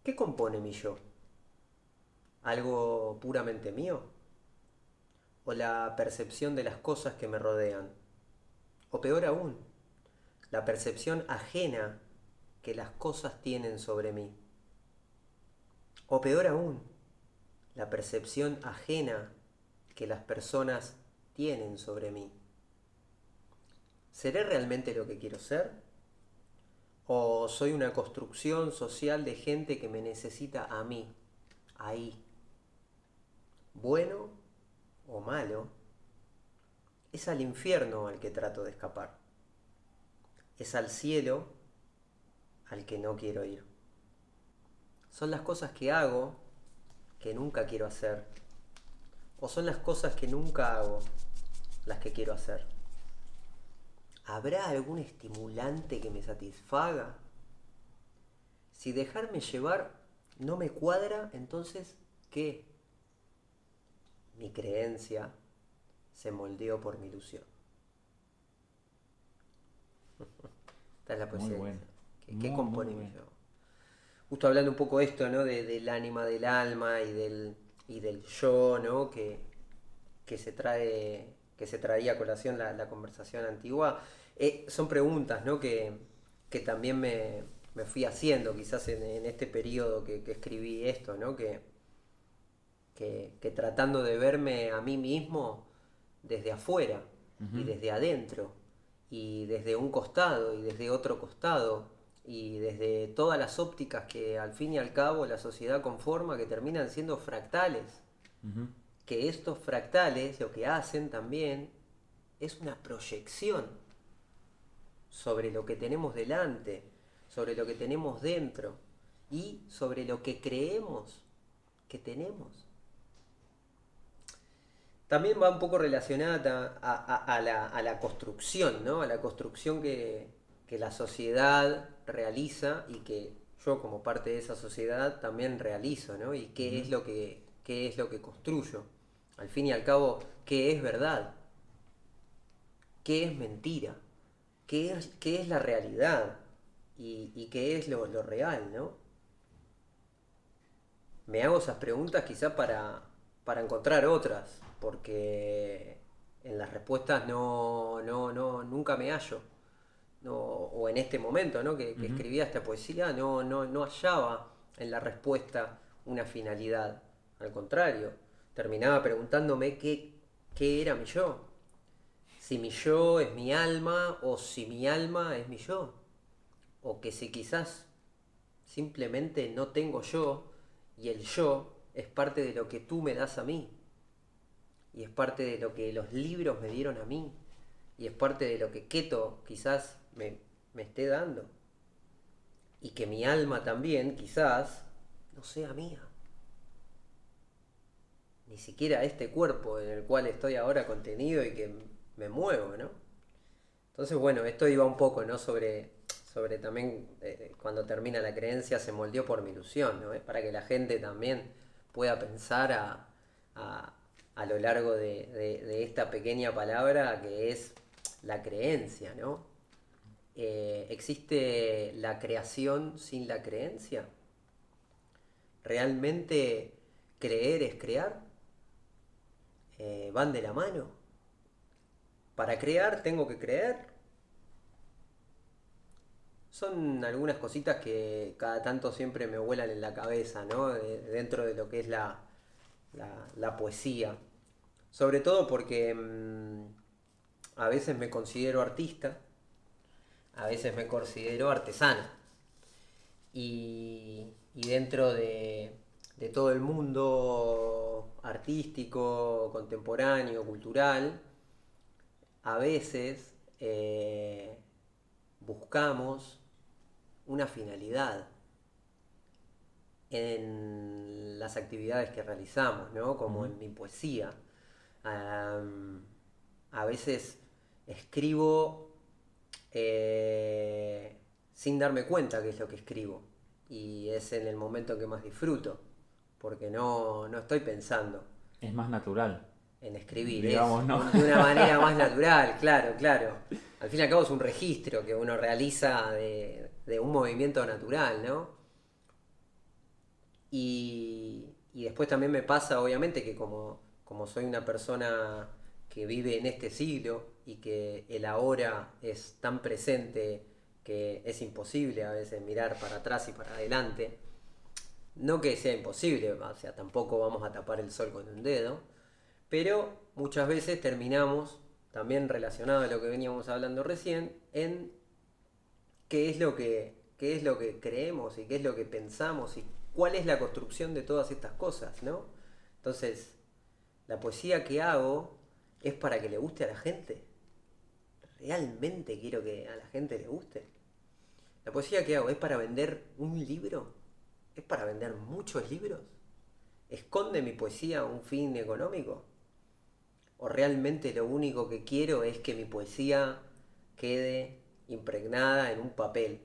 ¿Qué compone mi yo? ¿Algo puramente mío? ¿O la percepción de las cosas que me rodean? O peor aún, la percepción ajena que las cosas tienen sobre mí. O peor aún, la percepción ajena que las personas tienen sobre mí. ¿Seré realmente lo que quiero ser? ¿O soy una construcción social de gente que me necesita a mí, ahí? Bueno o malo, es al infierno al que trato de escapar. Es al cielo al que no quiero ir. Son las cosas que hago que nunca quiero hacer. O son las cosas que nunca hago las que quiero hacer. ¿Habrá algún estimulante que me satisfaga? Si dejarme llevar no me cuadra, entonces, ¿qué? Mi creencia se moldeó por mi ilusión. Esta es la Muy poesía. bueno. ¿Qué Muy, muy compone mi bueno. yo? Justo hablando un poco de esto, ¿no? Del ánima del alma y del yo, ¿no? Que se trae, que se traía a colación la conversación antigua. Son preguntas, ¿no? Que también me fui haciendo quizás en este periodo que escribí esto, ¿no? Que tratando de verme a mí mismo desde afuera y Ujú. desde adentro y desde un costado y desde otro costado y desde todas las ópticas que al fin y al cabo la sociedad conforma que terminan siendo fractales, Ujú. que estos fractales lo que hacen también es una proyección sobre lo que tenemos delante, sobre lo que tenemos dentro y sobre lo que creemos que tenemos. También va un poco relacionada a la construcción, ¿no? A la construcción que la sociedad realiza y que yo como parte de esa sociedad también realizo, ¿no? Y Ujú. qué es lo que construyo. Al fin y al cabo, ¿qué es verdad? ¿Qué es mentira? Qué es la realidad? Y qué es lo real, ¿no? Me hago esas preguntas quizá para encontrar otras, porque en las respuestas nunca me hallo. No, o en este momento, ¿no? que Ujú. escribía esta poesía, no hallaba en la respuesta una finalidad. Al contrario, terminaba preguntándome qué era mi yo. Si mi yo es mi alma o si mi alma es mi yo. O que si quizás simplemente no tengo yo y el yo es parte de lo que tú me das a mí y es parte de lo que los libros me dieron a mí y es parte de lo que Keto quizás me esté dando y que mi alma también quizás no sea mía, ni siquiera este cuerpo en el cual estoy ahora contenido y que me muevo, ¿no? Entonces, bueno, esto iba un poco, ¿no? Sobre también cuando termina la creencia se moldeó por mi ilusión, ¿no? Es para que la gente también pueda pensar a, a lo largo de esta pequeña palabra que es la creencia, ¿no? ¿Existe la creación sin la creencia? ¿Realmente creer es crear? ¿Van de la mano? ¿Para crear tengo que creer? Son algunas cositas que cada tanto siempre me vuelan en la cabeza, ¿no? Dentro de lo que es la poesía. Sobre todo porque a veces me considero artista, a veces me considero artesano. Y dentro de todo el mundo artístico, contemporáneo, cultural, a veces buscamos una finalidad en las actividades que realizamos, ¿no? Como Ujú. en mi poesía. Am, a veces escribo eh, sin darme cuenta qué es lo que escribo. Y es en el momento que más disfruto, porque no estoy pensando Es más natural, en escribir, es digamos, ¿no? de una manera más natural, claro, claro. Al fin y al cabo es un registro que uno realiza de un movimiento natural, ¿no? Y después también me pasa, obviamente, que como soy una persona que vive en este siglo y que el ahora es tan presente que es imposible a veces mirar para atrás y para adelante. No que sea imposible, o sea, tampoco vamos a tapar el sol con un dedo, pero muchas veces terminamos, también relacionado a lo que veníamos hablando recién, en qué es lo que creemos y qué es lo que pensamos y cuál es la construcción de todas estas cosas, ¿no? Entonces, la poesía que hago es para que le guste a la gente. ¿Realmente quiero que a la gente le guste? La poesía que hago es para vender un libro, es para vender muchos libros. ¿Esconde mi poesía un fin económico? ¿O realmente lo único que quiero es que mi poesía quede impregnada en un papel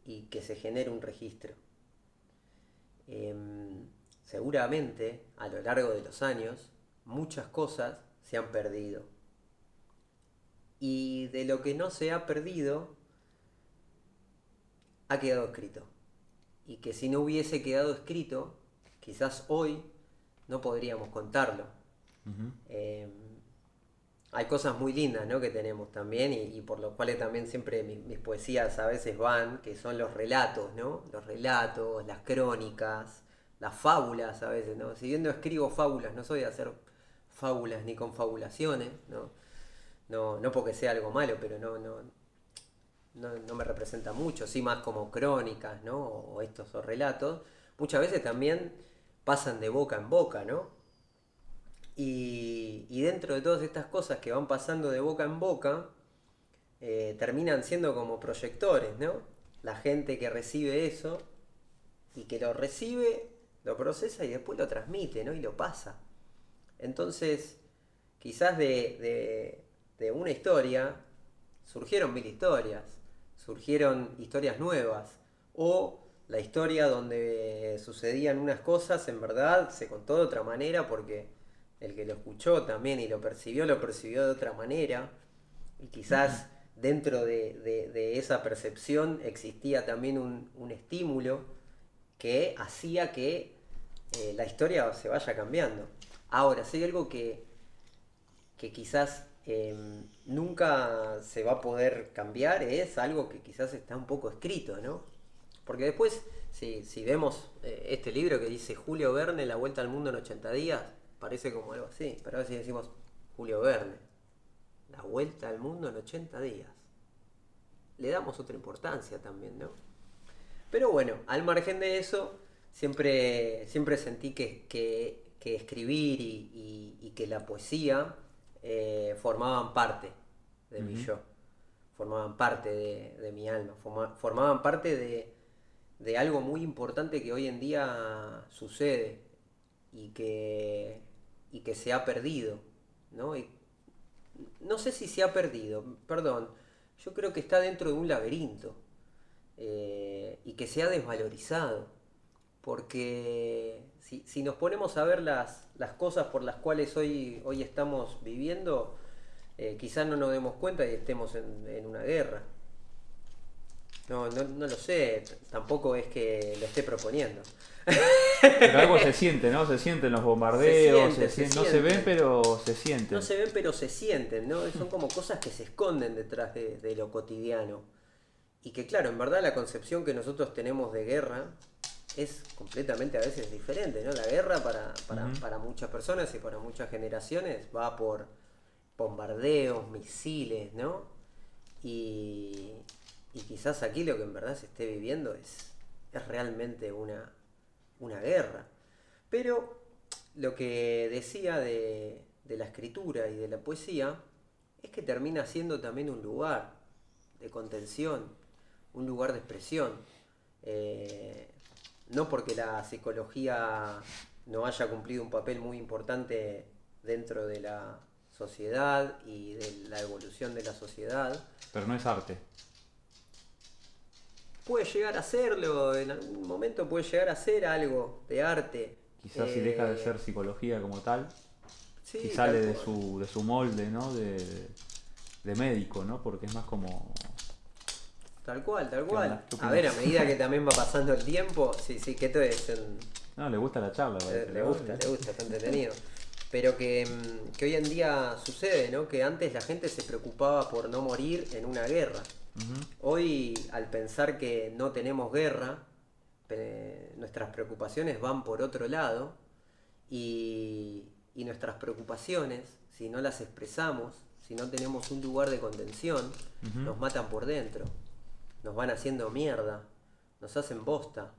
y que se genere un registro? Seguramente a lo largo de los años muchas cosas se han perdido. Y de lo que no se ha perdido, ha quedado escrito. Y que si no hubiese quedado escrito, quizás hoy no podríamos contarlo. Ujú. Hay cosas muy lindas, ¿no?, que tenemos también y por lo cuales también siempre mis poesías a veces van, que son los relatos, ¿no? Los relatos, las crónicas, las fábulas a veces, ¿no? Si bien no escribo fábulas, no soy de hacer fábulas ni confabulaciones, ¿no? No porque sea algo malo, pero no me representa mucho, sí más como crónicas, ¿no? O estos o relatos. Muchas veces también pasan de boca en boca, ¿no? Y dentro de todas estas cosas que van pasando de boca en boca, terminan siendo como proyectores, ¿no? La gente que recibe eso y que lo recibe, lo procesa y después lo transmite, ¿no? Y lo pasa. Entonces, quizás de una historia surgieron mil historias, surgieron historias nuevas, o la historia donde sucedían unas cosas en verdad se contó de otra manera porque el que lo escuchó también y lo percibió de otra manera, y quizás dentro de esa percepción existía también un estímulo que hacía que la historia se vaya cambiando. Ahora, si hay algo que quizás nunca se va a poder cambiar, es algo que quizás está un poco escrito, ¿no? Porque después, si vemos este libro que dice Julio Verne, La Vuelta al Mundo en 80 días, parece como algo así, pero ahora si decimos Julio Verne, La Vuelta al Mundo en 80 días, le damos otra importancia también, ¿no? Pero bueno, al margen de eso, siempre sentí que escribir y que la poesía formaban parte de mi Ujú. yo, formaban parte de mi alma, formaban parte de algo muy importante que hoy en día sucede y que se ha perdido, ¿no? Y no sé si se ha perdido, perdón, yo creo que está dentro de un laberinto y que se ha desvalorizado. Porque si nos ponemos a ver las cosas por las cuales hoy estamos viviendo, quizás no nos demos cuenta y estemos en una guerra. No lo sé, tampoco es que lo esté proponiendo. Pero algo se siente, ¿no? Se sienten los Se bombardeos, siente, se no se ven, siente. pero se No sienten. se ven, pero se sienten, ¿no? Son como cosas que se esconden detrás de lo cotidiano. Y que claro, en verdad la concepción que nosotros tenemos de guerra es completamente a veces diferente, ¿no? La guerra Ujú. para muchas personas y para muchas generaciones va por bombardeos, misiles, ¿no? Y, y quizás aquí lo que en verdad se esté viviendo es realmente una guerra. Pero lo que decía de la escritura y de la poesía es que termina siendo también un lugar de contención, un lugar de expresión. Eh, no porque la psicología no haya cumplido un papel muy importante dentro de la sociedad y de la evolución de la sociedad, Pero no es arte. puede llegar a serlo, en algún momento puede llegar a ser algo de arte. Quizás si deja de Eh, ser psicología como tal y sí, sale tal cual. de su molde, ¿no? De médico, ¿no? Porque es más como... Tal cual, tal ¿Qué cual. onda? ¿Qué A ver, a opinas? medida que también va pasando el tiempo, sí, sí, que esto es No, le gusta la charla, parece. Le gusta, está entretenido. Pero que hoy en día sucede, ¿no? Que antes la gente se preocupaba por no morir en una guerra. Hoy, al pensar que no tenemos guerra, nuestras preocupaciones van por otro lado y nuestras preocupaciones, si no las expresamos, si no tenemos un lugar de contención, nos matan por dentro, nos van haciendo mierda, nos hacen bosta,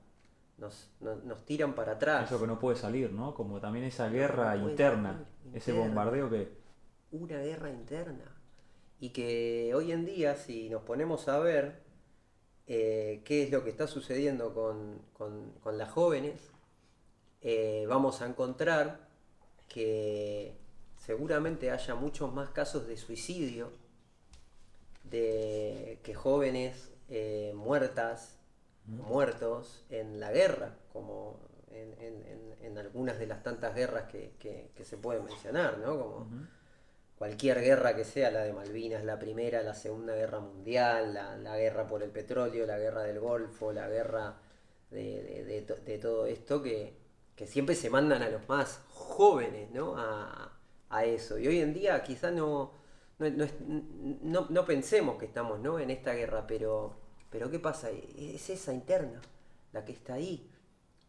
nos tiran para atrás. Eso que no puede salir, ¿no? Como también esa guerra interna, ese bombardeo que... Una guerra interna. Y que hoy en día, si nos ponemos a ver qué es lo que está sucediendo con las jóvenes, vamos a encontrar que seguramente haya muchos más casos de suicidio, de que jóvenes muertos en la guerra, como en algunas de las tantas guerras que se pueden mencionar, ¿no? Como cualquier guerra que sea, la de Malvinas, la primera, la segunda guerra mundial, la guerra por el petróleo, la guerra del Golfo, la guerra de todo esto, que siempre se mandan a los más jóvenes, ¿no? a eso. Y hoy en día quizás no pensemos que estamos, ¿no? en esta guerra, pero ¿qué pasa? Es esa interna, la que está ahí,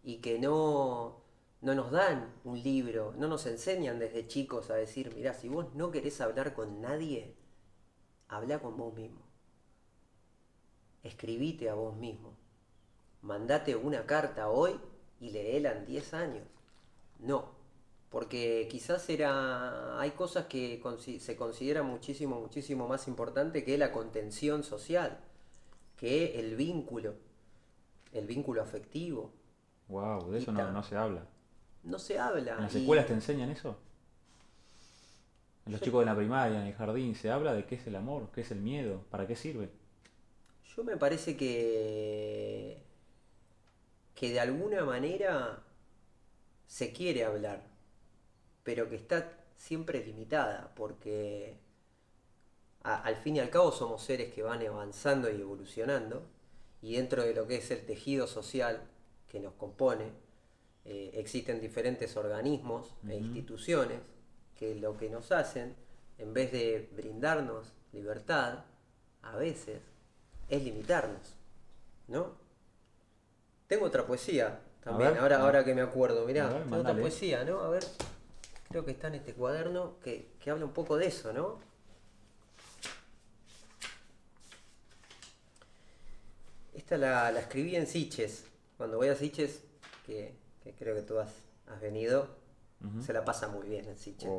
y que no nos dan un libro, no nos enseñan desde chicos a decir, mirá, si vos no querés hablar con nadie, habla con vos mismo. Escribite a vos mismo. Mandate una carta hoy y léela en 10 años. No, porque quizás hay cosas que se consideran muchísimo más importante que la contención social, que el vínculo afectivo. Wow, de eso no se habla. No se habla. ¿En las escuelas te enseñan eso? En los chicos de la primaria, en el jardín, ¿se habla de qué es el amor, qué es el miedo, para qué sirve? Yo me parece que de alguna manera se quiere hablar, pero que está siempre limitada, porque al fin y al cabo somos seres que van avanzando y evolucionando, y dentro de lo que es el tejido social que nos compone, existen diferentes organismos e instituciones que lo que nos hacen, en vez de brindarnos libertad, a veces es limitarnos, ¿no? Tengo otra poesía también, ahora que me acuerdo, mirá, tengo otra poesía, ¿no? A ver, creo que está en este cuaderno que habla un poco de eso, ¿no? Esta la escribí en Sitges. Cuando voy a Sitges, que creo que tú has venido, se la pasa muy bien en Sitges.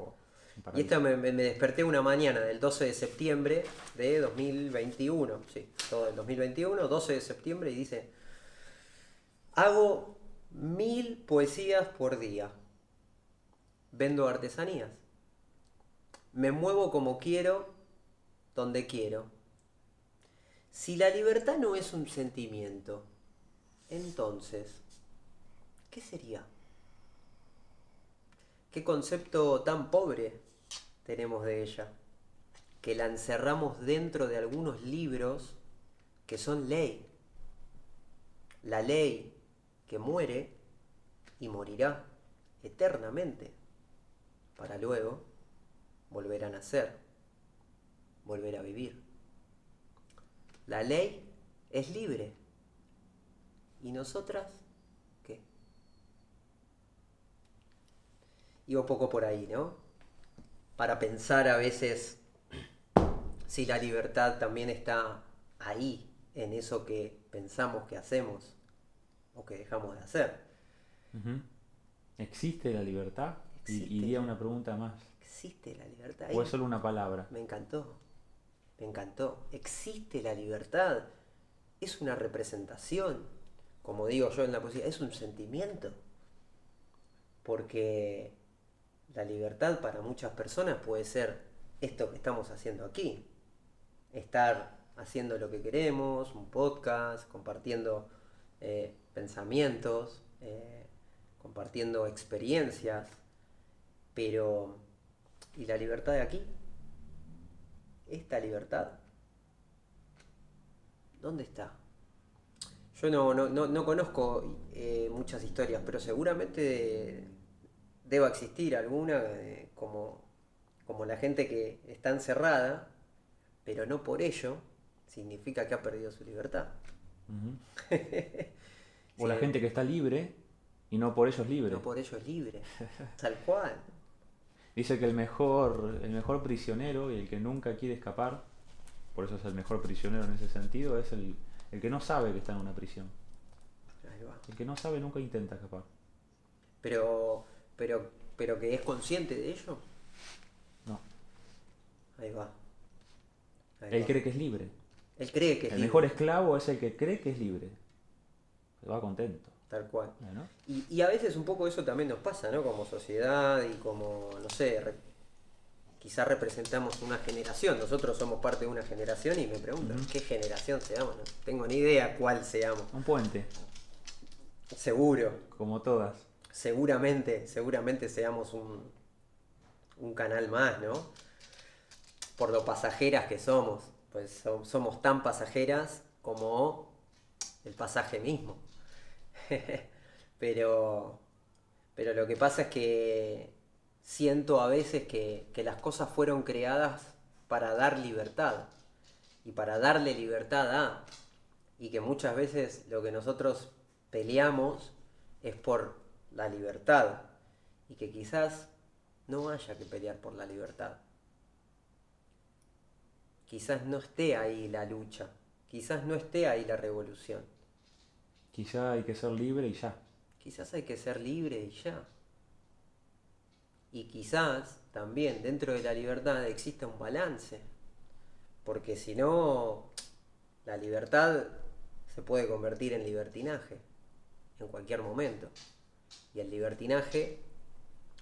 Y esta me desperté una mañana del 12 de septiembre de 2021. Sí, todo el 2021, 12 de septiembre, y dice: hago 1000 poesías por día. Vendo artesanías. Me muevo como quiero, donde quiero. Si la libertad no es un sentimiento, entonces, ¿qué sería? ¿Qué concepto tan pobre tenemos de ella? Que la encerramos dentro de algunos libros que son ley. La ley que muere y morirá eternamente, para luego volver a nacer, volver a vivir. La ley es libre. ¿Y nosotras qué? Iba un poco por ahí, ¿no? Para pensar a veces si la libertad también está ahí, en eso que pensamos que hacemos o que dejamos de hacer. ¿Existe la libertad? Existe. Iría una pregunta más. ¿Existe la libertad? ¿O es solo una palabra? Me encantó. ¿Existe la libertad? Es una representación, como digo yo en la poesía, es un sentimiento. Porque la libertad para muchas personas puede ser esto que estamos haciendo aquí. Estar haciendo lo que queremos, un podcast, compartiendo pensamientos, compartiendo experiencias. Pero, ¿y la libertad de aquí? ¿Esta libertad? ¿Dónde está? Yo no conozco muchas historias, pero seguramente deba existir alguna como la gente que está encerrada, pero no por ello significa que ha perdido su libertad. Ujú. O Sí, la gente que está libre y no por ello es no libre. por ello es libre. Tal cual. Dice que el mejor prisionero y el que nunca quiere escapar, por eso es el mejor prisionero en ese sentido, es el que no sabe que está en una prisión. Ahí va. El que no sabe nunca intenta escapar. Pero, pero que es consciente de ello. No. Ahí va. Ahí Él va. cree que es libre. Él cree que es El mejor libre. esclavo es el que cree que es libre. Se va contento. Tal cual. ¿No? Y a veces un poco eso también nos pasa, ¿no? Como sociedad y como, no sé, quizás representamos una generación. Nosotros somos parte de una generación y me preguntan, Ujú. ¿qué generación seamos? No tengo ni idea cuál seamos. Un puente, Seguro, como todas. seguramente seamos un canal más, ¿no? Por lo pasajeras que somos. Pues somos tan pasajeras como el pasaje mismo. Pero, pero lo que pasa es que siento a veces que las cosas fueron creadas para dar libertad y para darle libertad a, y que muchas veces lo que nosotros peleamos es por la libertad y que quizás no haya que pelear por la libertad. Quizás no esté ahí la lucha, quizás no esté ahí la revolución, Quizá hay que ser libre y ya. quizás hay que ser libre y ya. Y quizás también dentro de la libertad exista un balance, porque si no, la libertad se puede convertir en libertinaje en cualquier momento. Y el libertinaje,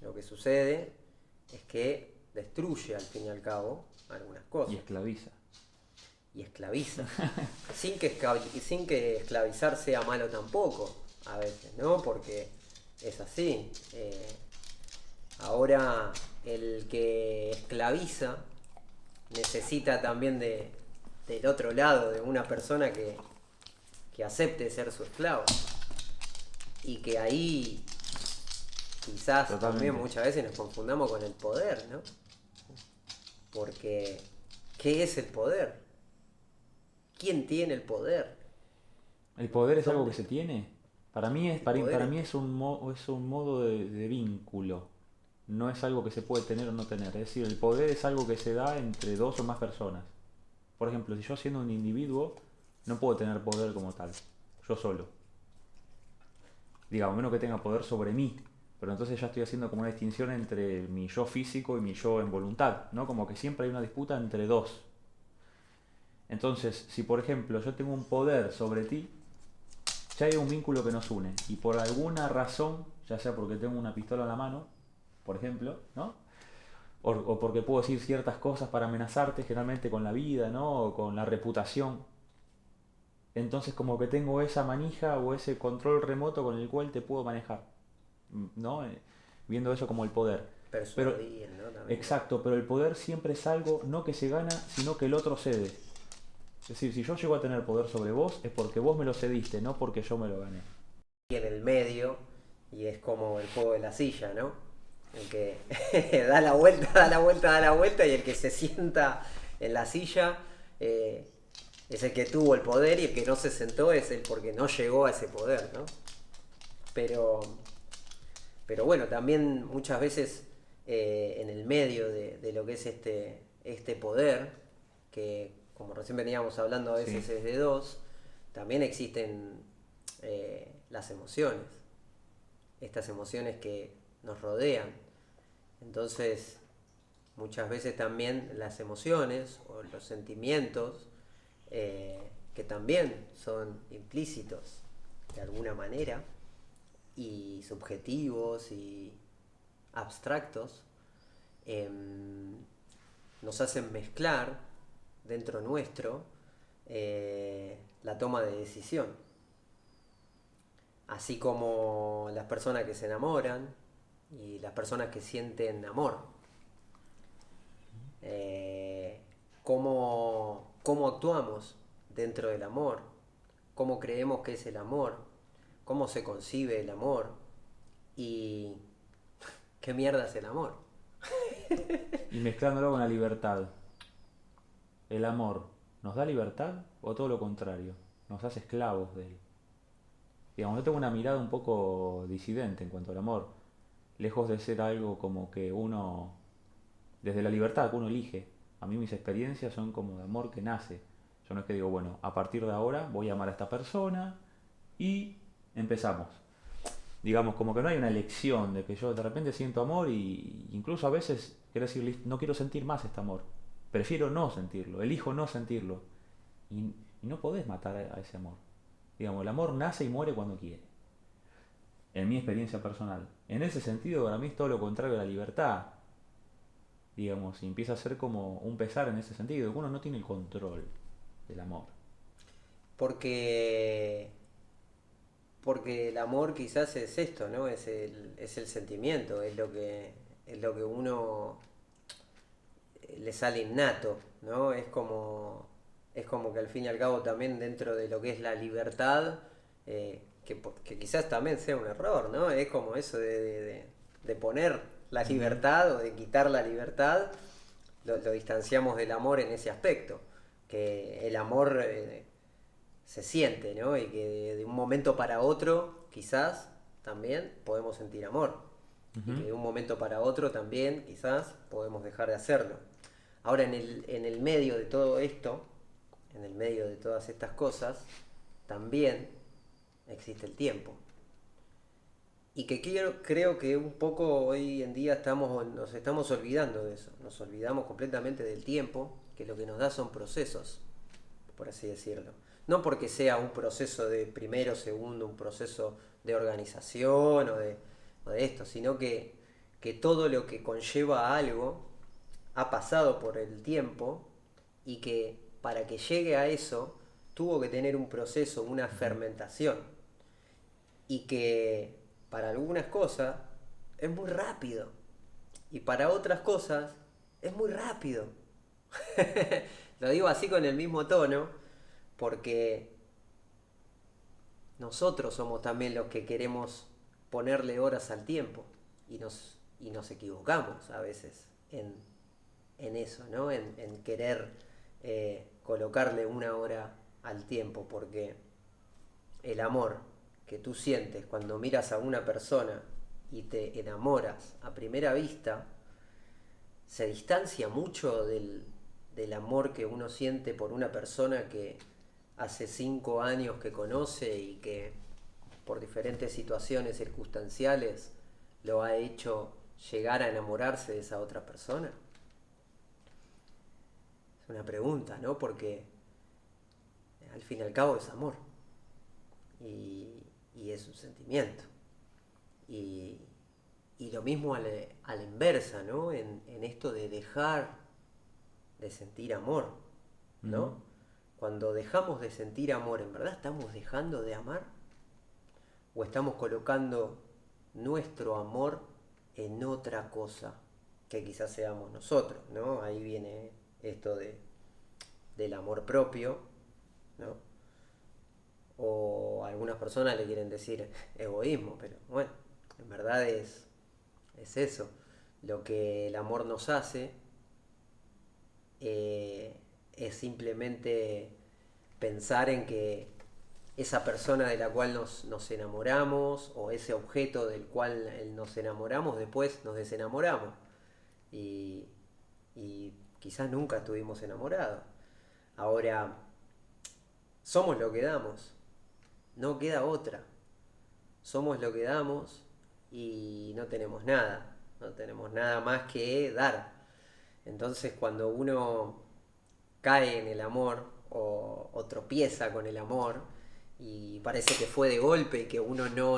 lo que sucede es que destruye al fin y al cabo algunas Y cosas esclaviza. y esclaviza. Sin que esclavizar sea malo tampoco, a veces, ¿no? Porque es así. Ahora el que esclaviza necesita también del otro lado, de una persona que acepte ser su esclavo. Y que ahí quizás también Totalmente. muchas veces nos confundamos con el poder, ¿no? Porque, ¿qué es el poder? ¿Quién tiene el poder? ¿El poder es algo que ¿Dónde? se tiene? Para mí es, El poder para es... mí es un modo de vínculo. No es algo que se puede tener o no tener. Es decir, el poder es algo que se da entre dos o más personas. Por ejemplo, si yo siendo un individuo no puedo tener poder como tal. Yo solo. Digamos, menos que tenga poder sobre mí. Pero entonces ya estoy haciendo como una distinción entre mi yo físico y mi yo en voluntad, ¿no? Como que siempre hay una disputa entre dos. Entonces, si por ejemplo yo tengo un poder sobre ti, ya hay un vínculo que nos une. Y por alguna razón, ya sea porque tengo una pistola en la mano, por ejemplo, ¿no? O porque puedo decir ciertas cosas para amenazarte, generalmente con la vida, ¿no? O con la reputación. Entonces como que tengo esa manija o ese control remoto con el cual te puedo manejar, ¿no? Viendo eso como el poder. Pero, Persuadir, ¿no? También. exacto, pero el poder siempre es algo no que se gana, sino que el otro cede. Es decir, si yo llego a tener poder sobre vos, es porque vos me lo cediste, no porque yo me lo gané. Y en el medio, y es como el juego de la silla, ¿no? El que da la vuelta, da la vuelta, da la vuelta, y el que se sienta en la silla eh, es el que tuvo el poder, y el que no se sentó es el porque no llegó a ese poder, ¿no? Pero, pero bueno, también muchas veces en el medio de lo que es este poder, que como recién veníamos hablando a veces Sí, es de dos, también existen las emociones, estas emociones que nos rodean. Entonces, muchas veces también las emociones o los sentimientos, que también son implícitos de alguna manera, y subjetivos y abstractos, nos hacen mezclar dentro nuestro la toma de decisión. Así como las personas que se enamoran y las personas que sienten amor. Eh, cómo actuamos dentro del amor, cómo creemos que es el amor, cómo se concibe el amor y qué mierda es el amor. Y mezclándolo con la libertad. ¿El amor nos da libertad o todo lo contrario? Nos hace esclavos de él. Digamos, yo tengo una mirada un poco disidente en cuanto al amor. Lejos de ser algo como que uno, desde la libertad que uno elige, a mí mis experiencias son como de amor que nace. Yo no es que digo, bueno, a partir de ahora voy a amar a esta persona y empezamos. Digamos, como que no hay una elección de que yo de repente siento amor y incluso a veces quiero decir, no quiero sentir más este amor. Prefiero no sentirlo, elijo no sentirlo. Y no podés matar a ese amor. Digamos, el amor nace y muere cuando quiere. En mi experiencia personal. En ese sentido, para mí es todo lo contrario a la libertad. Digamos, y empieza a ser como un pesar en ese sentido. Uno no tiene el control del amor. Porque, porque el amor quizás es esto, ¿no? Es el sentimiento, es lo que uno le sale innato, ¿no? Es como que al fin y al cabo también dentro de lo que es la libertad, que quizás también sea un error, ¿no? Es como eso de poner la libertad o de quitar la libertad, lo distanciamos del amor en ese aspecto, que el amor se siente, ¿no? Y que de un momento para otro quizás también podemos sentir amor. Y que de un momento para otro también quizás podemos dejar de hacerlo. Ahora en el medio de todo esto, en el medio de todas estas cosas, también existe el tiempo. Y que creo que un poco hoy en día nos estamos olvidando de eso. Nos olvidamos completamente del tiempo, que lo que nos da son procesos, por así decirlo. No porque sea un proceso de primero, segundo, un proceso de organización o de esto, sino que todo lo que conlleva a algo ha pasado por el tiempo y que para que llegue a eso tuvo que tener un proceso, una fermentación. Y que para algunas cosas es muy rápido y para otras cosas es muy rápido. Lo digo así con el mismo tono porque nosotros somos también los que queremos ponerle horas al tiempo y nos equivocamos a veces en eso, ¿no? En querer colocarle una hora al tiempo, porque el amor que tú sientes cuando miras a una persona y te enamoras a primera vista se distancia mucho del amor que uno siente por una persona que hace 5 años que conoce y que por diferentes situaciones circunstanciales lo ha hecho llegar a enamorarse de esa otra persona. Es una pregunta, ¿no? Porque al fin y al cabo es amor y es un sentimiento. Y, y lo mismo a la inversa, ¿no? En esto de dejar de sentir amor, ¿no? Ujú. Cuando dejamos de sentir amor, ¿en verdad estamos dejando de amar? ¿O estamos colocando nuestro amor en otra cosa que quizás seamos nosotros, ¿no? Ahí viene esto del amor propio, ¿no? O algunas personas le quieren decir egoísmo, pero bueno, en verdad es eso. Lo que el amor nos hace es simplemente pensar en que esa persona de la cual nos enamoramos o ese objeto del cual nos enamoramos, después nos desenamoramos. Y, y quizás nunca estuvimos enamorados. Ahora, somos lo que damos, no queda otra. Somos lo que damos y no tenemos nada más que dar. Entonces cuando uno cae en el amor o tropieza con el amor y parece que fue de golpe y que uno no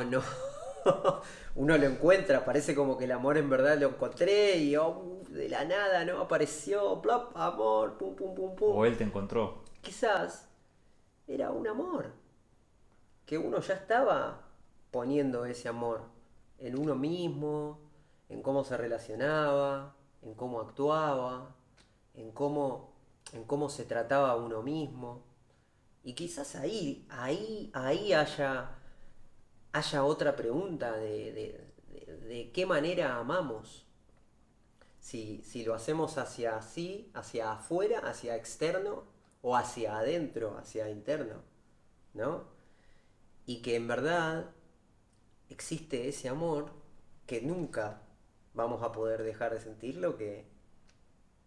uno lo encuentra, parece como que el amor en verdad lo encontré y de la nada no apareció, plop, amor, pum pum pum pum. O él te encontró. Quizás era un amor que uno ya estaba poniendo ese amor en uno mismo, en cómo se relacionaba, en cómo actuaba, en cómo se trataba a uno mismo. Y quizás ahí haya otra pregunta de qué manera amamos. Si lo hacemos hacia así, hacia afuera, hacia externo, o hacia adentro, hacia interno, ¿no? Y que en verdad existe ese amor que nunca vamos a poder dejar de sentirlo, que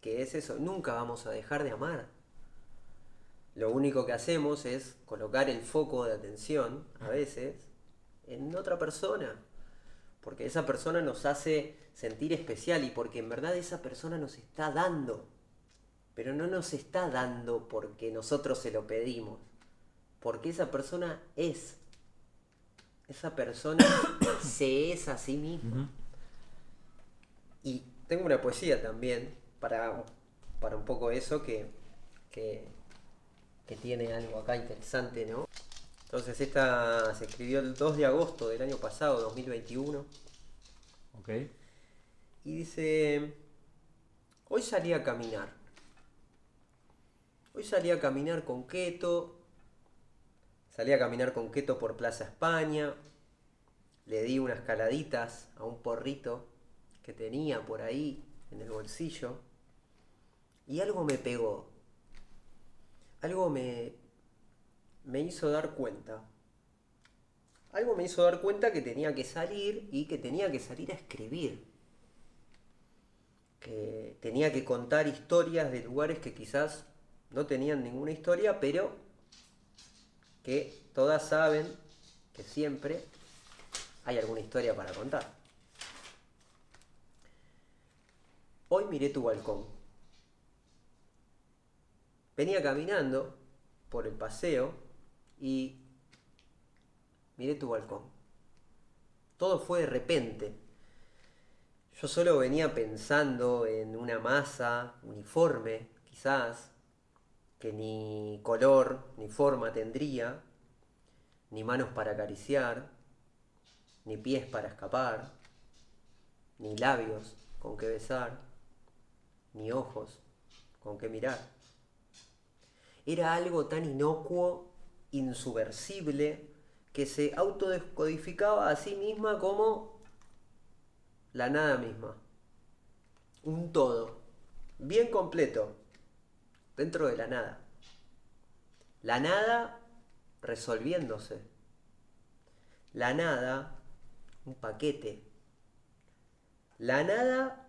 es eso, nunca vamos a dejar de amar. Lo único que hacemos es colocar el foco de atención, a veces, en otra persona. Porque esa persona nos hace sentir especial y porque en verdad esa persona nos está dando. Pero no nos está dando porque nosotros se lo pedimos. Porque esa persona es. Esa persona se es a sí misma. Y tengo una poesía también para un poco eso que tiene algo acá interesante, ¿no? Entonces esta se escribió el 2 de agosto del año pasado, 2021. Ok. Y dice, hoy salí a caminar. Hoy salí a caminar con Keto. Salí a caminar con Keto por Plaza España. Le di unas caladitas a un porrito que tenía por ahí en el bolsillo. Y algo me pegó. Algo me hizo dar cuenta. Algo me hizo dar cuenta que tenía que salir y que tenía que salir a escribir. Que tenía que contar historias de lugares que quizás no tenían ninguna historia, pero que todas saben que siempre hay alguna historia para contar. Hoy miré tu balcón. Venía caminando por el paseo y miré tu balcón. Todo fue de repente. Yo solo venía pensando en una masa uniforme, quizás, que ni color ni forma tendría, ni manos para acariciar, ni pies para escapar, ni labios con que besar, ni ojos con que mirar. Era algo tan inocuo, insubversible, que se autodescodificaba a sí misma como la nada misma. Un todo, bien completo, dentro de la nada. La nada resolviéndose. La nada, un paquete. La nada,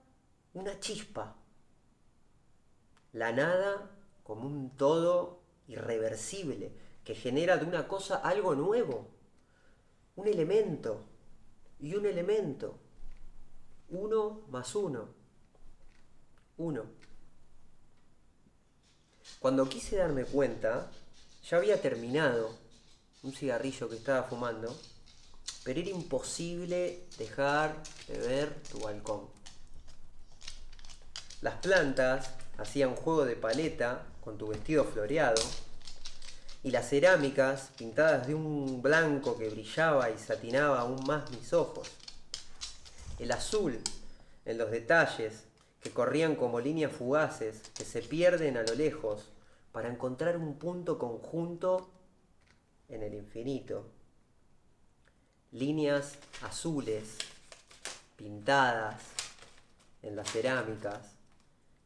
una chispa. La nada como un todo irreversible que genera de una cosa algo nuevo. Un elemento y un elemento. 1 más 1. 1. Cuando quise darme cuenta, ya había terminado un cigarrillo que estaba fumando, pero era imposible dejar de ver tu balcón. Las plantas hacían juego de paleta con tu vestido floreado, y las cerámicas pintadas de un blanco que brillaba y satinaba aún más mis ojos. El azul en los detalles que corrían como líneas fugaces que se pierden a lo lejos para encontrar un punto conjunto en el infinito. Líneas azules pintadas en las cerámicas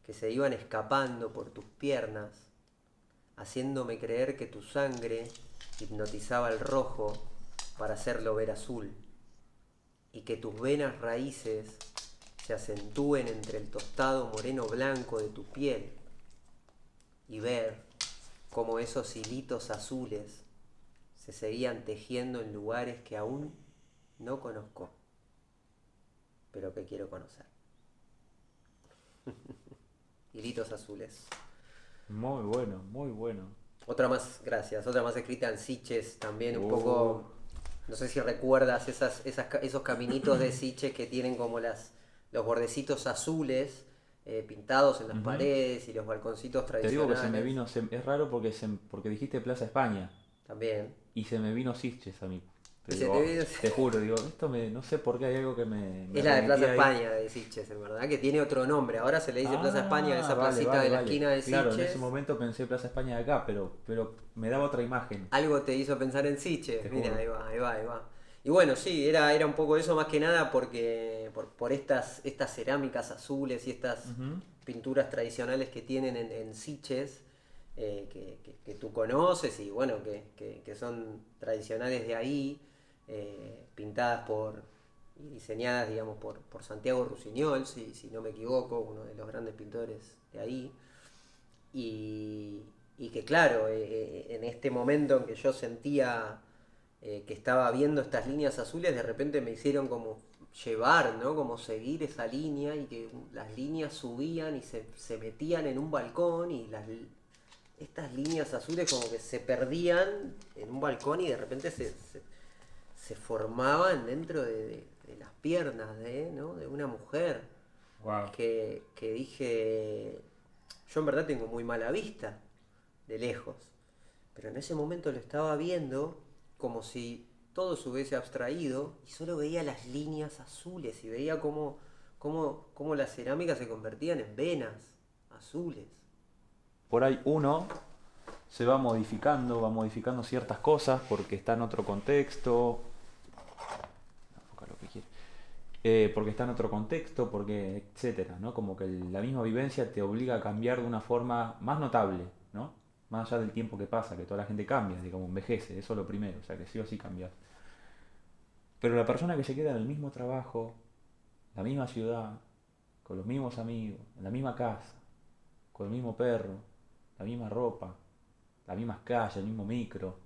que se iban escapando por tus piernas, haciéndome creer que tu sangre hipnotizaba el rojo para hacerlo ver azul, y que tus venas raíces se acentúen entre el tostado moreno blanco de tu piel, y ver cómo esos hilitos azules se seguían tejiendo en lugares que aún no conozco, pero que quiero conocer. Hilitos azules. Muy bueno, muy bueno. Otra más, gracias, otra más escrita en Sitges también, un poco, no sé si recuerdas esos caminitos de Sitges que tienen como los bordecitos azules pintados en las paredes y los balconcitos Te tradicionales. digo que se me vino, es raro porque dijiste Plaza España También. y se me vino Sitges a mí. Y Pero se digo, te viene... te juro, digo, no sé por qué hay algo que me Es la de Plaza remitía ahí. España de Sitges, en verdad, que tiene otro nombre. Ahora se le dice Plaza España a Ah, esa vale, placita vale, de la vale. esquina de Claro, en ese Sitges. momento pensé Plaza España de acá, pero me daba otra imagen, Algo te hizo pensar en te Sitges. Mira, juro. ahí va, ahí va, ahí va. Y bueno, sí, era un poco eso más que nada porque por estas cerámicas azules y estas Ujú. pinturas tradicionales que tienen en Sitges, que tú conoces y bueno, que son tradicionales de ahí, pintadas y diseñadas, digamos, por Santiago Rusiñol, si no me equivoco, uno de los grandes pintores de ahí. Y, y que claro, en este momento en que yo sentía que estaba viendo estas líneas azules, de repente me hicieron como llevar, ¿no? Como seguir esa línea y que las líneas subían y se metían en un balcón y estas líneas azules como que se perdían en un balcón y de repente se formaban dentro de las piernas ¿no? de una mujer Wow. que dije, yo en verdad tengo muy mala vista de lejos, pero en ese momento lo estaba viendo como si todo se hubiese abstraído y solo veía las líneas azules y veía cómo las cerámicas se convertían en venas azules. Por ahí uno va modificando ciertas cosas porque está en otro contexto, enfoca lo que quiere. Porque está en otro contexto, porque etcétera, ¿no? Como que la misma vivencia te obliga a cambiar de una forma más notable, ¿no? Más allá del tiempo que pasa, que toda la gente cambia, digamos, envejece, eso es lo primero, o sea que sí o sí cambias. Pero la persona que se queda en el mismo trabajo, la misma ciudad, con los mismos amigos, en la misma casa, con el mismo perro, la misma ropa, las mismas calles, el mismo micro,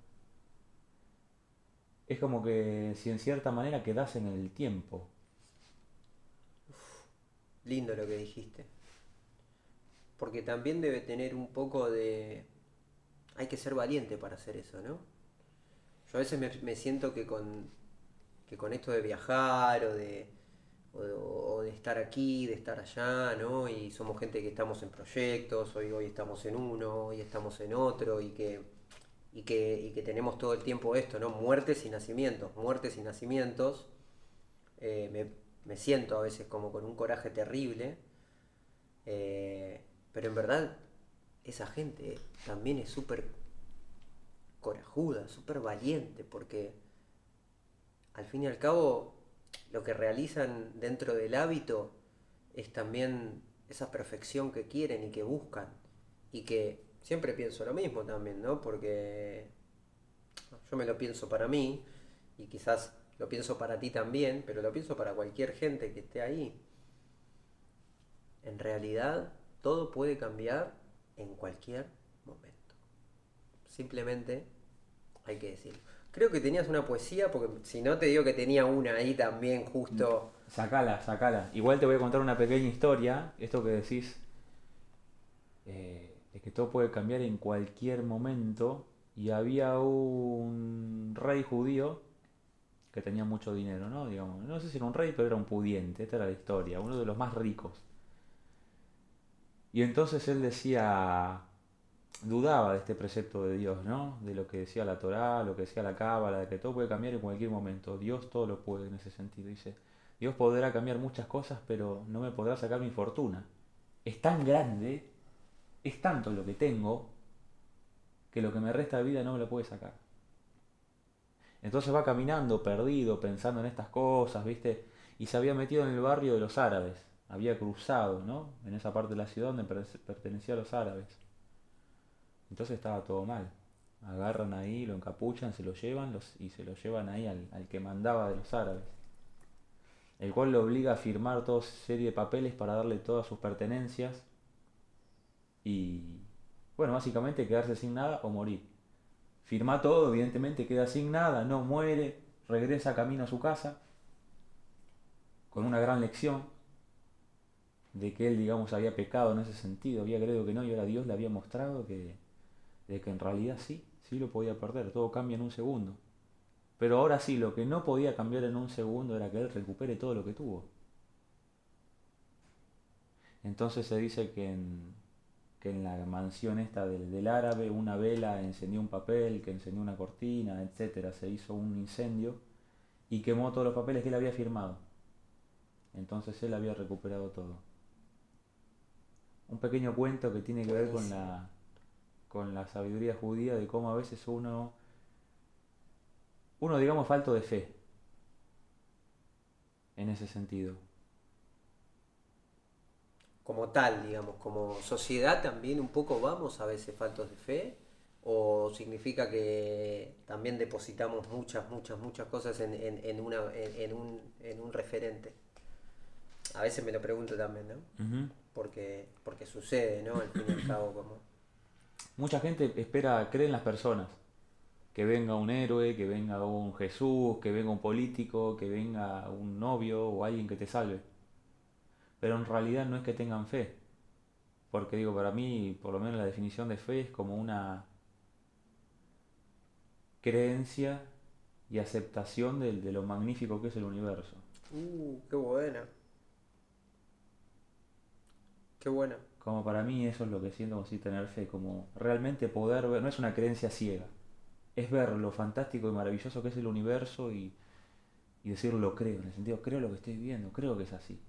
es como que si en cierta manera quedas en el tiempo. Lindo lo que dijiste. Porque también debe tener un poco de... Hay que ser valiente para hacer eso, ¿no? Yo a veces me siento que con esto de viajar o de estar aquí, de estar allá, ¿no? Y somos gente que estamos en proyectos, hoy estamos en uno, hoy estamos en otro, y que tenemos todo el tiempo esto, ¿no? Muertes y nacimientos. Me siento a veces como con un coraje terrible, pero en verdad esa gente también es súper corajuda, súper valiente, porque al fin y al cabo lo que realizan dentro del hábito es también esa perfección que quieren y que buscan. Y que siempre pienso lo mismo también, ¿no? Porque yo me lo pienso para mí y quizás lo pienso para ti también, pero lo pienso para cualquier gente que esté ahí. En realidad todo puede cambiar en cualquier momento. Simplemente hay que decirlo. Creo que tenías una poesía, porque si no te digo que tenía una ahí también justo. Sacala, sacala. Igual te voy a contar una pequeña historia, esto que decís, de que todo puede cambiar en cualquier momento. Y había un rey judío que tenía mucho dinero, ¿no? Digamos, no sé si era un rey, pero era un pudiente, esta era la historia, uno de los más ricos. Y entonces él decía, dudaba de este precepto de Dios, ¿no? De lo que decía la Torá, lo que decía la Cábala, de que todo puede cambiar en cualquier momento. Dios todo lo puede en ese sentido. Dice, Dios podrá cambiar muchas cosas, pero no me podrá sacar mi fortuna. Es tan grande, es tanto lo que tengo, que lo que me resta de vida no me lo puede sacar. Entonces va caminando, perdido, pensando en estas cosas, ¿viste? Y se había metido en el barrio de los árabes. Había cruzado, ¿no? En esa parte de la ciudad donde pertenecía a los árabes. Entonces estaba todo mal. Agarran ahí, lo encapuchan, se lo llevan y se lo llevan ahí al que mandaba de los árabes. El cual lo obliga a firmar toda serie de papeles para darle todas sus pertenencias y, bueno, básicamente quedarse sin nada o morir. Firma todo, evidentemente queda sin nada, no muere, regresa camino a su casa con una gran lección de que él, digamos, había pecado en ese sentido, había creído que no y ahora Dios le había mostrado de que en realidad sí, sí lo podía perder, todo cambia en un segundo. Pero ahora sí, lo que no podía cambiar en un segundo era que él recupere todo lo que tuvo. Entonces se dice que en la mansión esta del árabe una vela encendió un papel, que encendió una cortina, etcétera, se hizo un incendio y quemó todos los papeles que él había firmado. Entonces él había recuperado todo. Un pequeño cuento que tiene que ver Buenísimo. con la sabiduría judía de cómo a veces uno digamos falto de fe en ese sentido. Como tal, digamos, como sociedad también un poco vamos a veces faltos de fe, o significa que también depositamos muchas cosas en un referente. A veces me lo pregunto también, ¿no? Ujú. Porque sucede, ¿no? Al fin y al cabo, como... Mucha gente espera, cree en las personas. Que venga un héroe, que venga un Jesús, que venga un político, que venga un novio o alguien que te salve. Pero en realidad no es que tengan fe. Porque digo, para mí, por lo menos la definición de fe es como una creencia y aceptación de lo magnífico que es el universo. Qué buena, qué buena. Como para mí eso es lo que siento como si tener fe, como realmente poder ver, no es una creencia ciega, es ver lo fantástico y maravilloso que es el universo y decir lo creo, en el sentido creo lo que estoy viendo, creo que es así.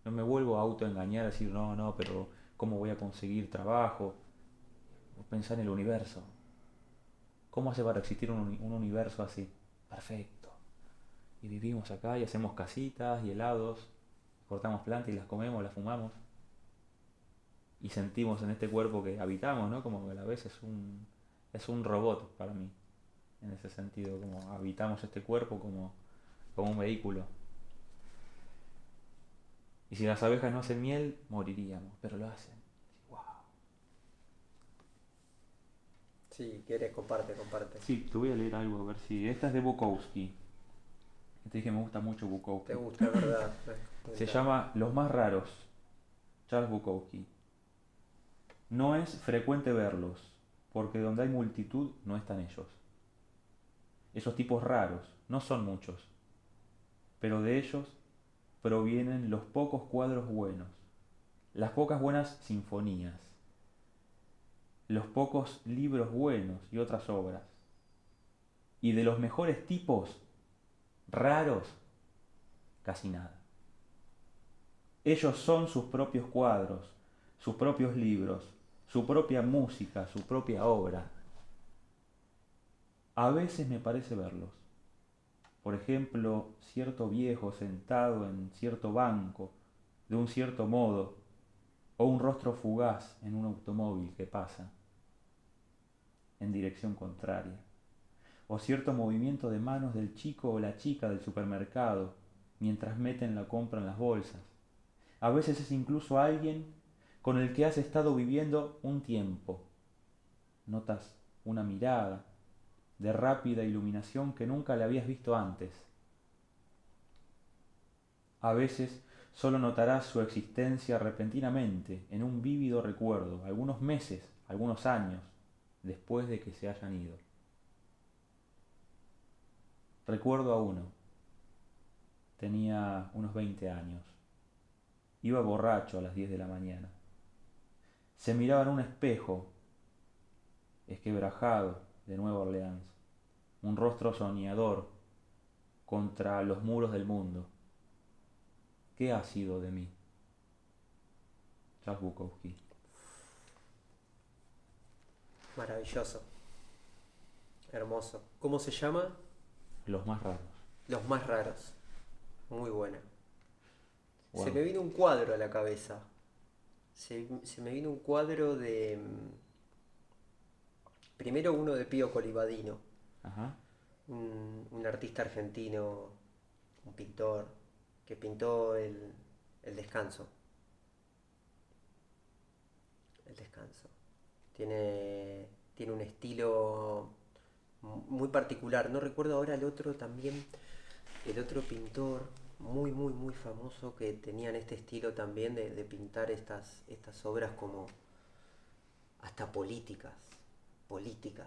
No me vuelvo a autoengañar, a decir no, no, pero ¿cómo voy a conseguir trabajo? O pensar en el universo. ¿Cómo hace para existir un universo así? Perfecto. Y vivimos acá y hacemos casitas y helados, cortamos plantas y las comemos, las fumamos. Y sentimos en este cuerpo que habitamos, ¿no? Como que a la vez es un robot para mí, en ese sentido, como habitamos este cuerpo como un vehículo. Y si las abejas no hacen miel, moriríamos, pero lo hacen. Wow. Si quieres, comparte, comparte. Sí, te voy a leer algo, a ver si... Esta es de Bukowski. Te dije, me gusta mucho ¿Te Bukowski. gusta, verdad? Se Comentame. llama Los más raros, Charles Bukowski. No es frecuente verlos, porque donde hay multitud no están ellos. Esos tipos raros no son muchos, pero de ellos provienen los pocos cuadros buenos, las pocas buenas sinfonías, los pocos libros buenos y otras obras. Y de los mejores tipos raros, casi nada. Ellos son sus propios cuadros, sus propios libros, su propia música, su propia obra. A veces me parece verlos. Por ejemplo, cierto viejo sentado en cierto banco, de un cierto modo, o un rostro fugaz en un automóvil que pasa en dirección contraria, o cierto movimiento de manos del chico o la chica del supermercado mientras meten la compra en las bolsas. A veces es incluso alguien con el que has estado viviendo un tiempo. Notas una mirada de rápida iluminación que nunca le habías visto antes. A veces solo notarás su existencia repentinamente en un vívido recuerdo, algunos meses, algunos años, después de que se hayan ido. Recuerdo a uno, tenía unos 20 años, iba borracho a las 10 de la mañana. Se miraba en un espejo, esquebrajado, de Nueva Orleans, un rostro soñador contra los muros del mundo. ¿Qué ha sido de mí? Charles Bukowski. Maravilloso, hermoso. ¿Cómo se llama? Los más raros. Los más raros. Muy buena. Se Wow. me vino un cuadro a la cabeza. Se me vino un cuadro de... Primero uno de Pío Colibadino, Ajá. un artista argentino, un pintor, que pintó el descanso. El descanso. Tiene un estilo muy particular. No recuerdo ahora el otro también, el otro pintor muy famoso que tenían este estilo también de pintar estas obras como hasta políticas,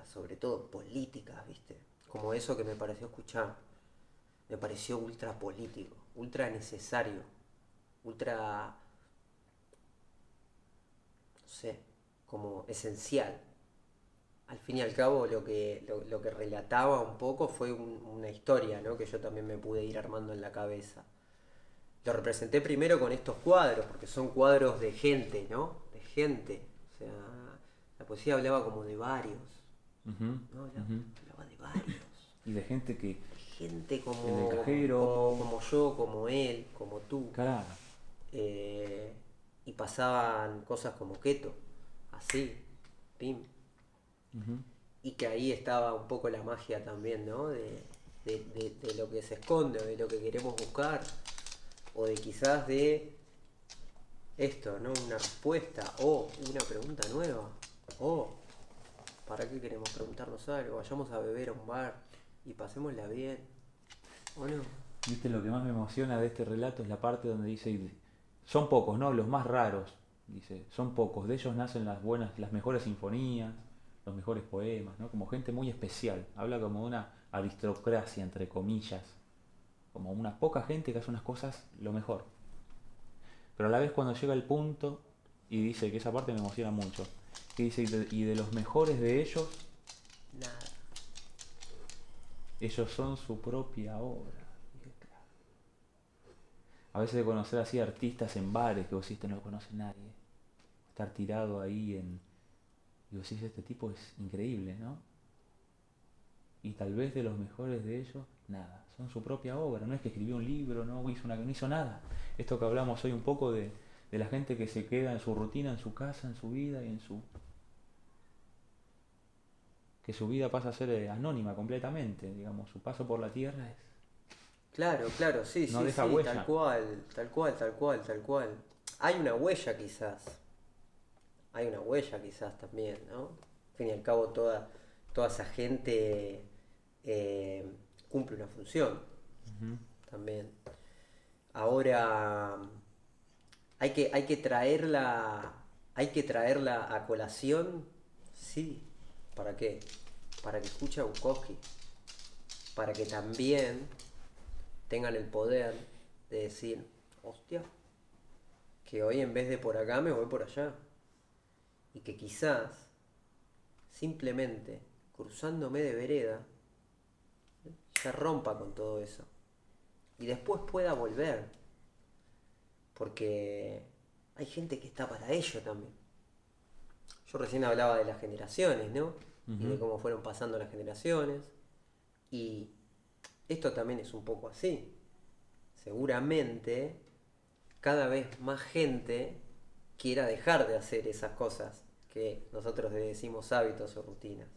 sobre todo políticas, ¿viste? Como eso que me pareció escuchar, me pareció ultra político, ultra necesario, ultra, no sé, como esencial. al fin y al cabo lo que relataba un poco fue una historia, ¿no? Que yo también me pude ir armando en la cabeza. Lo representé primero con estos cuadros, porque son cuadros de gente, ¿no? De gente. O sea, la poesía hablaba como de varios, Ujú, ¿no? ujú. Hablaba de varios. Y de gente que, De gente en el cajero, como yo, como él, como tú. claro, Eh, y pasaban cosas como keto, así, pim. ujú, Y que ahí estaba un poco la magia también, ¿no? De lo que se esconde, o de lo que queremos buscar, o de quizás de esto, ¿no? Una respuesta, o una pregunta nueva, o ¿para qué queremos preguntarnos algo? Vayamos a beber a un bar y pasémosla bien, ¿o no? viste, lo que más me emociona de este relato es la parte donde dice, son pocos, ¿no? Los más raros, dice, son pocos, de ellos nacen las buenas, las mejores sinfonías, los mejores poemas, ¿no? Como gente muy especial, habla como de una aristocracia, entre comillas, como una poca gente que hace unas cosas lo mejor. Pero a la vez cuando llega el punto, y dice que esa parte me emociona mucho, que dice, y de los mejores de ellos, Nada. ellos son su propia obra. Dije, claro. A veces de conocer así artistas en bares que vos decís, no lo conoce nadie. Estar tirado ahí en... Y vos decís, este tipo es increíble, ¿no? Y tal vez de los mejores de ellos, nada. Son su propia obra. No es que escribió un libro, no hizo nada. Esto que hablamos hoy un poco de la gente que se queda en su rutina, en su casa, en su vida y en su... que su vida pasa a ser anónima completamente. Digamos, su paso por la tierra es... Claro, claro, sí, no sí, deja sí, tal huella. cual, tal cual, tal cual, tal cual. Hay una huella quizás, hay una huella quizás también, ¿no? Al fin y al cabo toda esa gente eh, cumple una función Ujú, también. Ahora hay que hay que traerla a colación, sí. ¿Para qué? Para que escuche a Bukowski, para que también tengan el poder de decir, hostia, que hoy en vez de por acá me voy por allá. Y que quizás, simplemente cruzándome de vereda, ya rompa con todo eso. Y después pueda volver. Porque hay gente que está para ello también. Yo recién hablaba de las generaciones, ¿no? Y de ujú. cómo fueron pasando las generaciones. Y esto también es un poco así. Seguramente cada vez más gente quiera dejar de hacer esas cosas que nosotros le decimos hábitos o rutinas.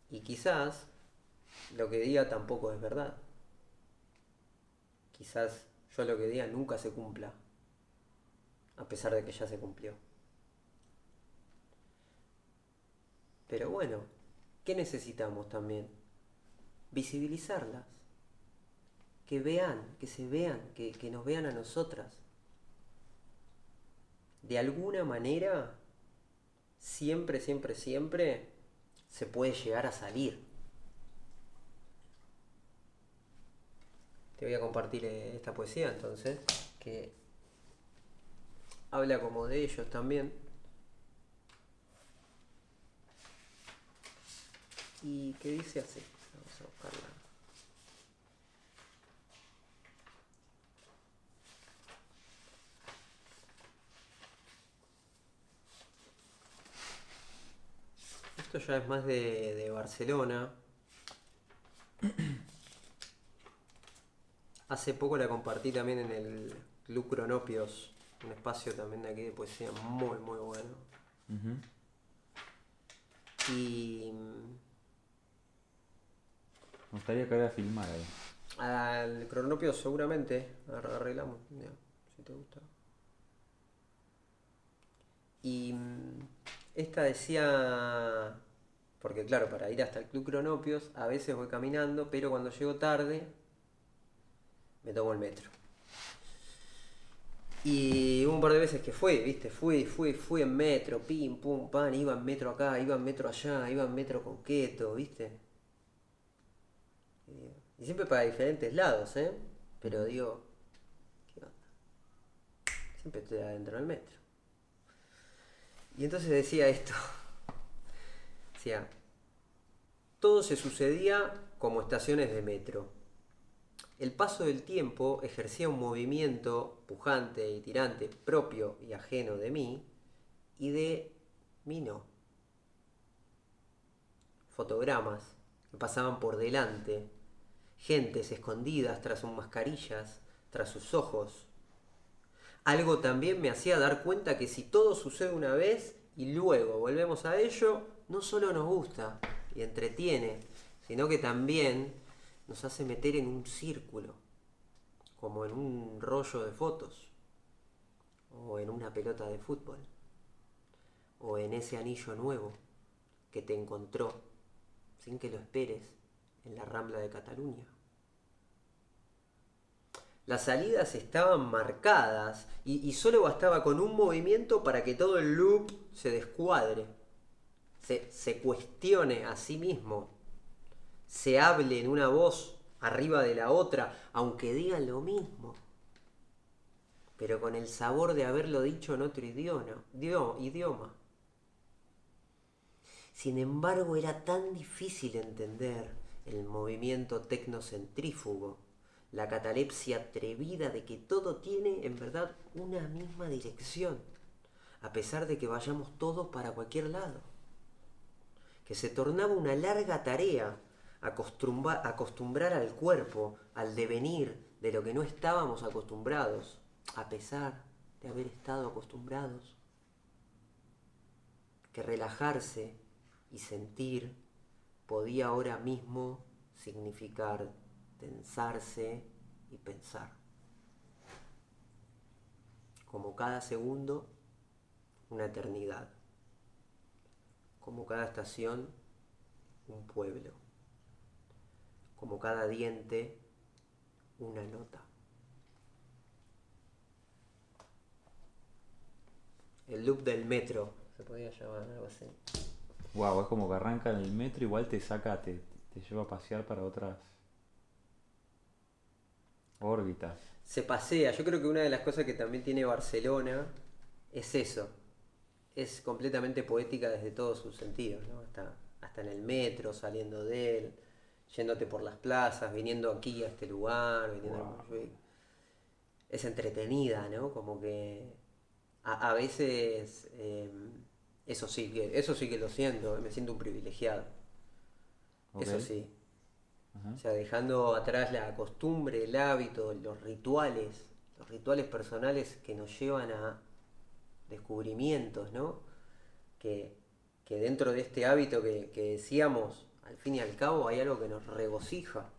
Y quizás lo que diga tampoco es verdad. Quizás yo lo que diga nunca se cumpla, a pesar de que ya se cumplió. Pero bueno, ¿qué necesitamos también? Visibilizarlas. Que vean, que se vean, que nos vean a nosotras. De alguna manera, siempre, siempre, siempre se puede llegar a salir. Te voy a compartir esta poesía entonces, que habla como de ellos también. Y que dice así. Vamos a buscarla. Esto ya es más de Barcelona. Hace poco la compartí también en el Club Cronopios, un espacio también de aquí de poesía muy, muy bueno. Ujú. Y Me gustaría que ahora filmar ahí. al Cronopios seguramente arreglamos, ya, si te gusta. Y esta decía, porque claro, para ir hasta el Club Cronopios a veces voy caminando, pero cuando llego tarde me tomo el metro. Y hubo un par de veces que viste, fui en metro, pim, pum, pan, iba en metro acá, iba en metro allá, iba en metro con keto, viste. Y siempre para diferentes lados, ¿eh? Pero Ujú. digo, ¿qué onda? Siempre estoy adentro del metro. Y entonces decía esto. Decía, todo se sucedía como estaciones de metro. El paso del tiempo ejercía un movimiento pujante y tirante propio y ajeno de mí, y de mí no. Fotogramas que pasaban por delante, gentes escondidas tras sus mascarillas, tras sus ojos. Algo también me hacía dar cuenta que si todo sucede una vez y luego volvemos a ello, no solo nos gusta y entretiene, sino que también nos hace meter en un círculo, como en un rollo de fotos, o en una pelota de fútbol, o en ese anillo nuevo que te encontró, sin que lo esperes, en la Rambla de Cataluña. Las salidas estaban marcadas y solo bastaba con un movimiento para que todo el loop se descuadre, se cuestione a sí mismo, se hable en una voz arriba de la otra, aunque digan lo mismo, pero con el sabor de haberlo dicho en otro idioma. Sin embargo, era tan difícil entender el movimiento tecnocentrífugo, la catalepsia atrevida de que todo tiene en verdad una misma dirección, a pesar de que vayamos todos para cualquier lado, que se tornaba una larga tarea acostumbrar al cuerpo al devenir de lo que no estábamos acostumbrados, a pesar de haber estado acostumbrados, que relajarse y sentir podía ahora mismo significar tensarse y pensar. Como cada segundo, una eternidad. Como cada estación, un pueblo. Como cada diente, una nota. El loop del metro, se podría llamar algo así. Wow, es como que arranca en el metro, igual te saca, te lleva a pasear para otras órbitas. Se pasea. Yo creo que una de las cosas que también tiene Barcelona es eso. Es completamente poética desde todos sus sentidos, ¿no? Hasta en el metro, saliendo de él, yéndote por las plazas, viniendo aquí a este lugar, viniendo a Montjuic. Es entretenida, ¿no? Como que a veces eso sí que lo siento, me siento un privilegiado. Ok. Eso sí. Ajá. O sea, dejando atrás la costumbre, el hábito, los rituales personales que nos llevan a descubrimientos, ¿no? Que, que dentro de este hábito que decíamos, al fin y al cabo hay algo que nos regocija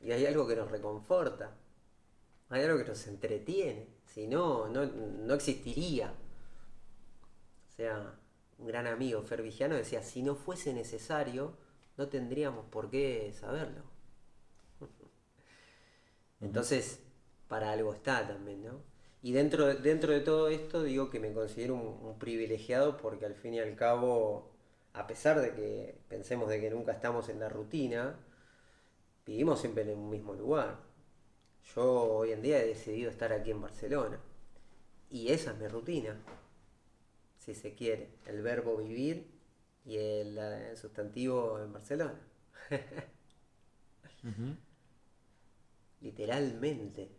y hay algo que nos reconforta, hay algo que nos entretiene, si no, no existiría. O sea, un gran amigo, Fer Vigiano, decía, si no fuese necesario, no tendríamos por qué saberlo. Entonces, para algo está también, ¿no? Y dentro de todo esto digo que me considero un privilegiado porque al fin y al cabo, a pesar de que pensemos de que nunca estamos en la rutina, vivimos siempre en un mismo lugar. Yo hoy en día he decidido estar aquí en Barcelona. Y esa es mi rutina, si se quiere. El verbo vivir y el sustantivo en Barcelona. Ujú. Literalmente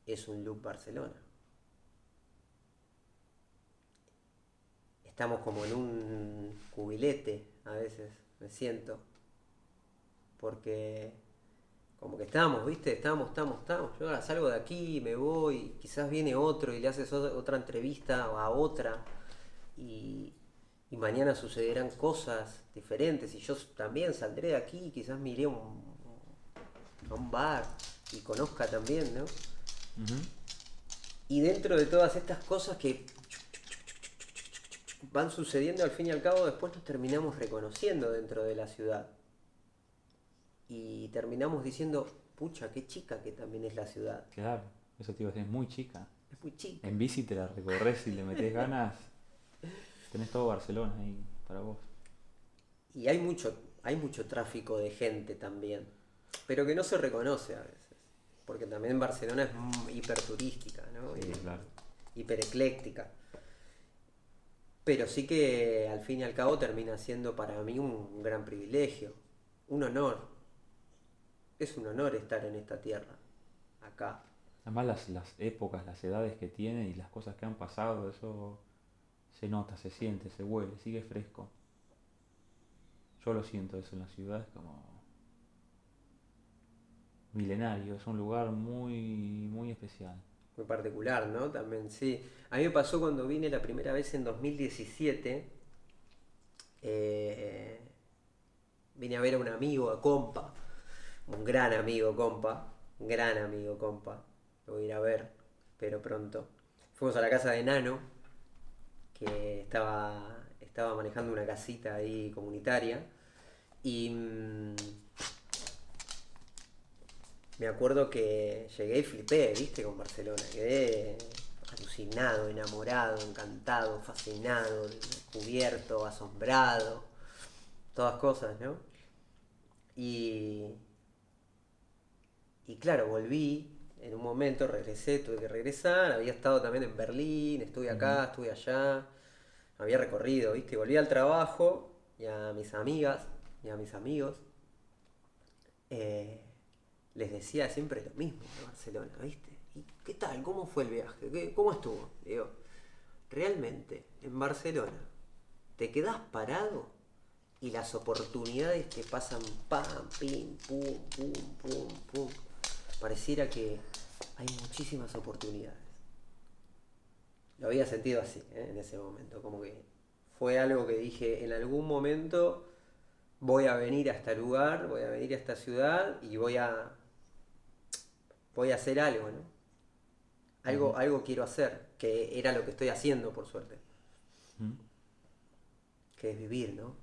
es un loop Barcelona. Estamos como en un cubilete, a veces me siento, porque como que estamos, ¿viste? Estamos. Yo ahora salgo de aquí, me voy, quizás viene otro y le haces otra entrevista a otra y, y mañana sucederán cosas diferentes y yo también saldré de aquí y quizás me iré a un bar y conozca también, ¿no? Ujú. Y dentro de todas estas cosas que van sucediendo, al fin y al cabo después nos terminamos reconociendo dentro de la ciudad. Y terminamos diciendo, pucha, qué chica que también es la ciudad. Claro, eso te iba a decir, es muy chica. Es muy chica. En bici te la recorres y le metes ganas, tenés todo Barcelona ahí para vos. Y hay mucho tráfico de gente también, pero que no se reconoce a veces. Porque también Barcelona es hiperturística, ¿no? Sí, claro. Hiperecléctica. Pero sí que al fin y al cabo termina siendo para mí un gran privilegio, un honor. Es un honor estar en esta tierra, acá. Además las épocas, las edades que tienen y las cosas que han pasado, eso se nota, se siente, se huele, sigue fresco. Yo lo siento eso en la ciudad, es como milenario, es un lugar muy, muy especial. Muy particular, ¿no? También, sí. A mí me pasó cuando vine la primera vez en 2017. eh, Vine a ver a un amigo, a compa, un gran amigo, compa. Lo voy a ir a ver, pero pronto. Fuimos a la casa de Nano, que estaba manejando una casita ahí comunitaria. Y me acuerdo que llegué y flipé, viste, con Barcelona. Quedé alucinado, enamorado, encantado, fascinado, descubierto, asombrado. Todas cosas, ¿no? Y, y claro, volví en un momento, regresé, tuve que regresar. Había estado también en Berlín, estuve Ujú. acá, estuve allá. Había recorrido, ¿viste? Volví al trabajo y a mis amigas y a mis amigos. eh, Les decía siempre lo mismo de Barcelona, ¿viste? ¿Y qué tal? ¿Cómo fue el viaje? ¿Cómo estuvo? Digo, realmente en Barcelona te quedás parado y las oportunidades te pasan pam, pim, pum, pum, pum, pum. Pareciera que hay muchísimas oportunidades. Lo había sentido así, en ese momento, como que fue algo que dije, en algún momento voy a venir a este lugar, voy a venir a esta ciudad y voy a hacer algo, ¿no? Ujú. Algo quiero hacer, que era lo que estoy haciendo, por suerte, Ujú. que es vivir, ¿no?